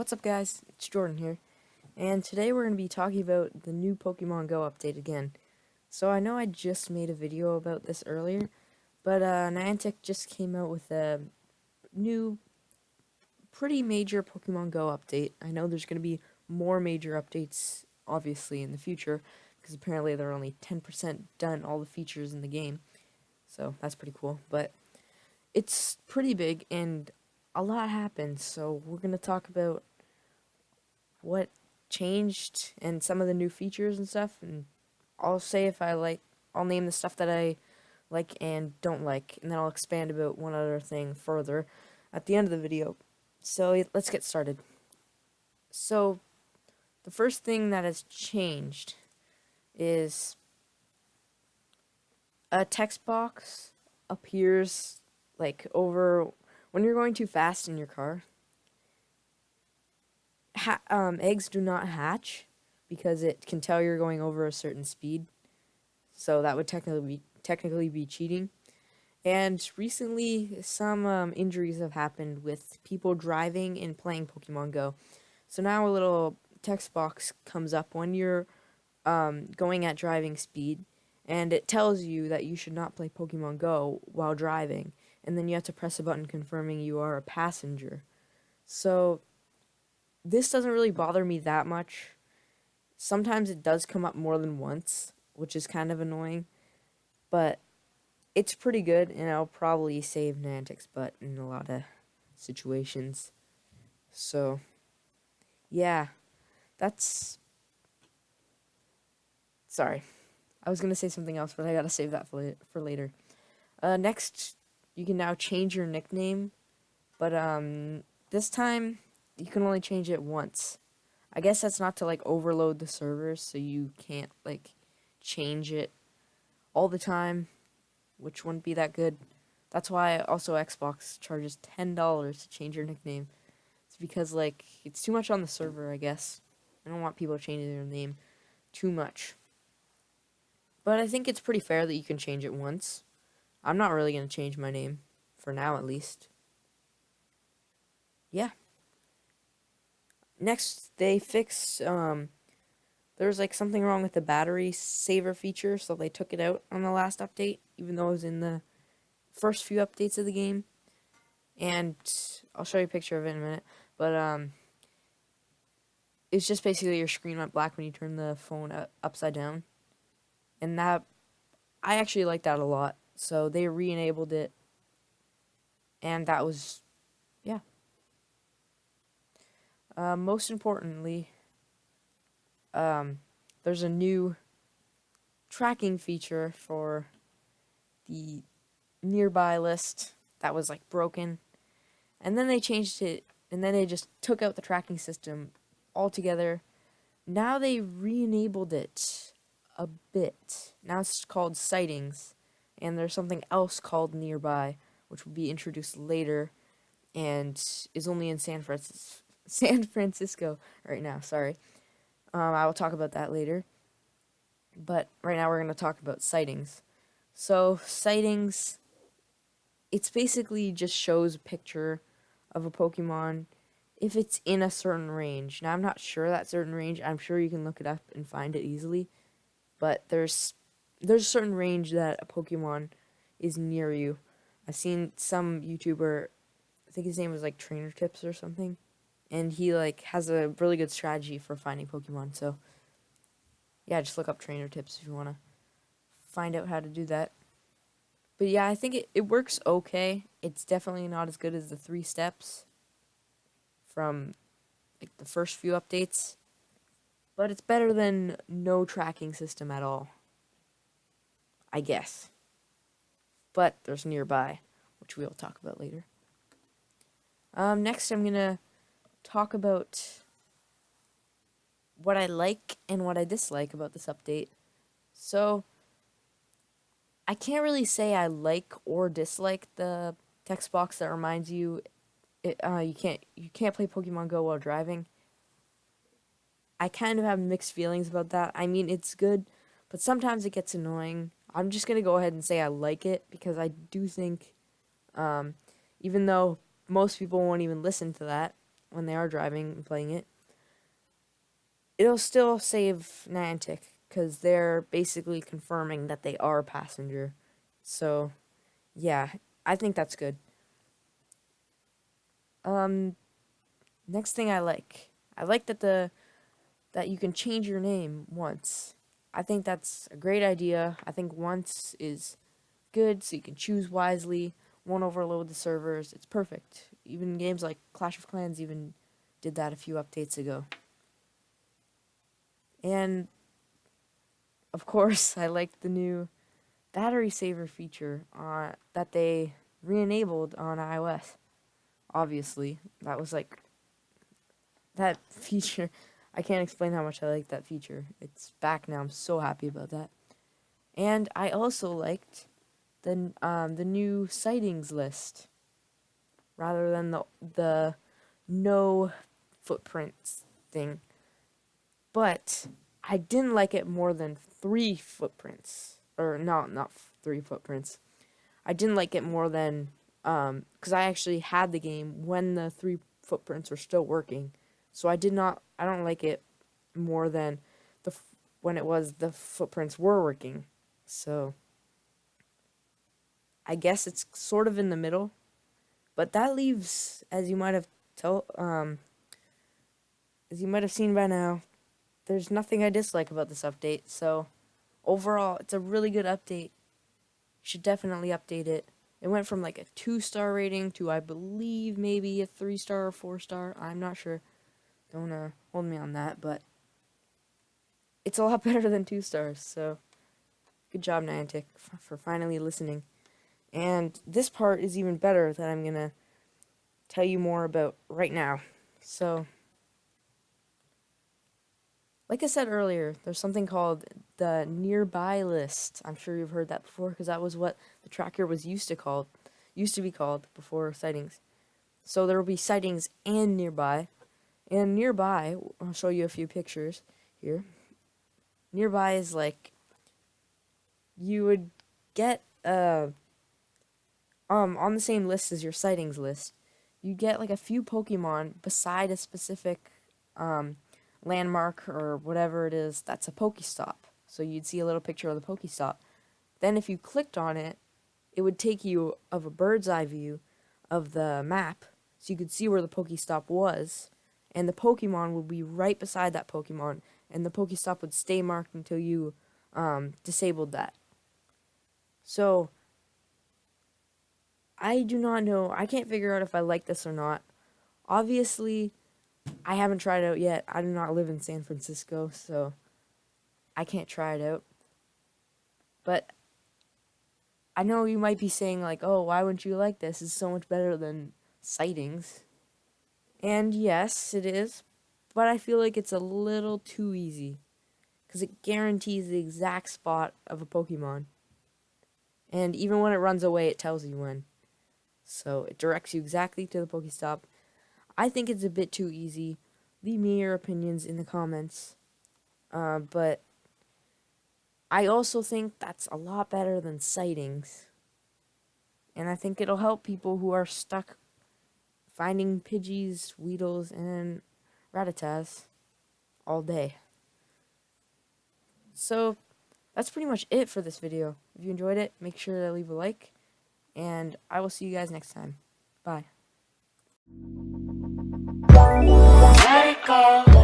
What's up, guys? It's Jordan here, and today we're going to be talking about the new Pokemon Go update again. So I know I just made a video about this earlier, but Niantic just came out with a new, pretty major Pokemon Go update. I know there's going to be more major updates, obviously, in the future, because apparently they're only 10% done all the features in the game. So that's pretty cool, but it's pretty big, and a lot happened, so we're going to talk about what changed and some of the new features and stuff, and I'll say if I like, I'll name the stuff that I like and don't like, and then I'll expand about one other thing further at the end of the video. So let's get started. So the first thing that has changed is a text box appears like over when you're going too fast in your car. Eggs do not hatch because it can tell you're going over a certain speed. So that would technically be cheating. And recently, some injuries have happened with people driving and playing Pokemon Go. So now a little text box comes up when you're going at driving speed, and it tells you that you should not play Pokemon Go while driving. And then you have to press a button confirming you are a passenger. So this doesn't really bother me that much. Sometimes it does come up more than once, which is kind of annoying, but it's pretty good, and I'll probably save Niantic's butt in a lot of situations. So, yeah, that's... Sorry. I was going to say something else, but I gotta save that for later. Next, you can now change your nickname, but this time you can only change it once. I guess that's not to like overload the servers, so you can't like change it all the time, which wouldn't be that good. That's why also Xbox charges $10 to change your nickname. It's because like it's too much on the server, I guess. I don't want people changing their name too much. But I think it's pretty fair that you can change it once. I'm not really going to change my name, for now at least. Yeah. Next, they fixed, there was like something wrong with the battery saver feature, so they took it out on the last update, even though it was in the first few updates of the game. And I'll show you a picture of it in a minute, but it's just basically your screen went black when you turn the phone upside down. And that, I actually like that a lot. So they re-enabled it, and that was, yeah. Most importantly, there's a new tracking feature for the nearby list that was like broken, and then they changed it, and then they just took out the tracking system altogether. Now they re-enabled it a bit. Now it's called sightings, and there's something else called nearby, which will be introduced later, and is only in San Francisco right now. Sorry. I will talk about that later. But right now we're going to talk about sightings. So sightings, it's basically just shows a picture of a Pokemon if it's in a certain range. Now I'm not sure that certain range. I'm sure you can look it up and find it easily. But there's a certain range that a Pokemon is near you. I've seen some YouTuber, I think his name was like Trainer Tips or something, and he like has a really good strategy for finding Pokemon. So yeah, just look up Trainer Tips if you want to find out how to do that. But yeah, I think it works okay. It's definitely not as good as the 3 steps from like the first few updates, but it's better than no tracking system at all, I guess. But there's nearby, which we'll talk about later. Next I'm gonna talk about what I like and what I dislike about this update. So I can't really say I like or dislike the text box that reminds you you can't play Pokemon Go while driving. I kind of have mixed feelings about that. I mean, it's good, but sometimes it gets annoying. I'm just gonna go ahead and say I like it because I do think, even though most people won't even listen to that, when they are driving and playing it, it'll still save Niantic because they're basically confirming that they are a passenger. So, yeah, I think that's good. Next thing I like that you can change your name once. I think that's a great idea. I think once is good, so you can choose wisely, won't overload the servers. It's perfect. Even games like Clash of Clans even did that a few updates ago. And of course, I like the new battery saver feature that they re-enabled on iOS. Obviously, that was like that feature. I can't explain how much I like that feature. It's back now. I'm so happy about that. And I also liked the new sightings list rather than the no footprints thing. But I didn't like it more than 3 footprints. Or no, not 3 footprints. I didn't like it more than because I actually had the game when the 3 footprints were still working. So I don't like it more than when it was the footprints were working. So I guess it's sort of in the middle, but that leaves, as you might have seen by now, there's nothing I dislike about this update. So overall, it's a really good update. You should definitely update it. It went from like a 2-star rating to, I believe, maybe a 3-star or 4-star. I'm not sure. Don't hold me on that, but it's a lot better than 2 stars. So good job, Niantic, for finally listening. And this part is even better that I'm gonna tell you more about right now. So, like I said earlier, there's something called the nearby list. I'm sure you've heard that before because that was what the tracker was used to be called before sightings. So there will be sightings and nearby. And nearby, I'll show you a few pictures here. Nearby is like you would get on the same list as your sightings list. You get like a few Pokemon beside a specific landmark or whatever it is that's a Pokestop. So you'd see a little picture of the Pokestop. Then if you clicked on it, it would take you of a bird's eye view of the map, so you could see where the Pokestop was, and the Pokemon would be right beside that Pokemon, and the Pokestop would stay marked until you disabled that. So I do not know. I can't figure out if I like this or not. Obviously, I haven't tried it out yet. I do not live in San Francisco, so I can't try it out. But I know you might be saying, like, oh, why wouldn't you like this? It's so much better than sightings. And yes, it is. But I feel like it's a little too easy. Because it guarantees the exact spot of a Pokemon. And even when it runs away, it tells you when. So it directs you exactly to the Pokestop. I think it's a bit too easy. Leave me your opinions in the comments. But I also think that's a lot better than sightings. And I think it'll help people who are stuck finding Pidgeys, Weedles, and Rattatas all day. So that's pretty much it for this video. If you enjoyed it, make sure to leave a like. And I will see you guys next time. Bye. Let it go.